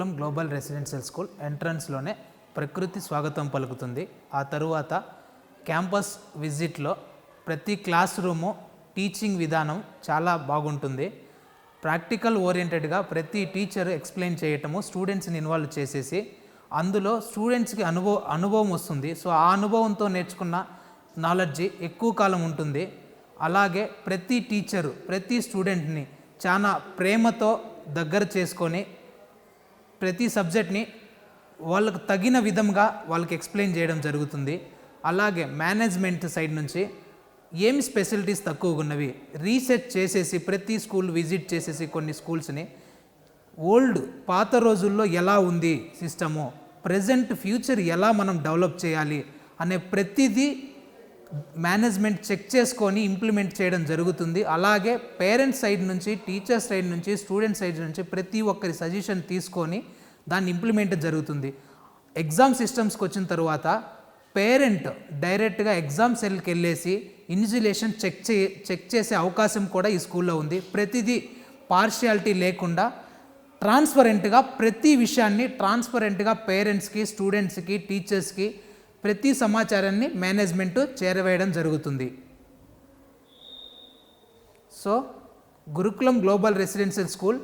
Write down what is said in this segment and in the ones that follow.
గురుకులం global residential school ఎంట్రన్స్లోనే ప్రకృతి స్వాగతం పలుకుతుంది. ఆ తరువాత క్యాంపస్ విజిట్లో ప్రతి క్లాస్ రూము టీచింగ్ విధానం చాలా బాగుంటుంది. ప్రాక్టికల్ ఓరియంటెడ్గా ప్రతి టీచర్ ఎక్స్ప్లెయిన్ చేయటము, స్టూడెంట్స్ని ఇన్వాల్వ్ చేసేసి అందులో స్టూడెంట్స్కి అనుభవం వస్తుంది. సో ఆ అనుభవంతో నేర్చుకున్న నాలెడ్జి ఎక్కువ కాలం ఉంటుంది. అలాగే ప్రతి టీచరు ప్రతి స్టూడెంట్ని చాలా ప్రేమతో దగ్గర చేసుకొని ప్రతి సబ్జెక్ట్ని వాళ్ళకు తగిన విధంగా వాళ్ళకి ఎక్స్ప్లెయిన్ చేయడం జరుగుతుంది. అలాగే మేనేజ్మెంట్ సైడ్ నుంచి ఏమి స్పెషాలిటీస్ తక్కువగా ఉన్నవి రీసెర్చ్ చేసేసి ప్రతి స్కూల్ విజిట్ చేసేసి కొన్ని స్కూల్స్ని పాత రోజుల్లో ఎలా ఉంది సిస్టము, ప్రజెంట్ ఫ్యూచర్ ఎలా మనం డెవలప్ చేయాలి అనే ప్రతిదీ మేనేజ్మెంట్ చెక్ చేసుకొని ఇంప్లిమెంట్ చేయడం జరుగుతుంది. అలాగే పేరెంట్స్ సైడ్ నుంచి, టీచర్స్ సైడ్ నుంచి, స్టూడెంట్స్ సైడ్ నుంచి ప్రతి ఒక్కరి సజెషన్ తీసుకొని దాన్ని ఇంప్లిమెంట్ జరుగుతుంది. ఎగ్జామ్ సిస్టమ్స్కి వచ్చిన తర్వాత పేరెంట్ డైరెక్ట్గా ఎగ్జామ్ సెల్కి వెళ్ళేసి ఇన్విజిలేషన్ చెక్ చేసే అవకాశం కూడా ఈ స్కూల్లో ఉంది. ప్రతిదీ పార్షియాలిటీ లేకుండా ట్రాన్స్పరెంట్గా ప్రతి విషయాన్ని ట్రాన్స్పరెంట్గా పేరెంట్స్కి, స్టూడెంట్స్కి, టీచర్స్కి ప్రతి సమాచారాన్ని మేనేజ్మెంట్ చేరవేయడం జరుగుతుంది. సో గురుకులం గ్లోబల్ రెసిడెన్షియల్ స్కూల్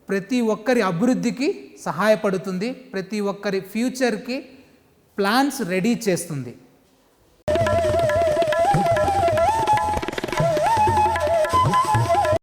ప్రతి ఒక్కరి అభివృద్ధికి సహాయపడుతుంది, ప్రతి ఒక్కరి ఫ్యూచర్కి ప్లాన్స్ రెడీ చేస్తుంది.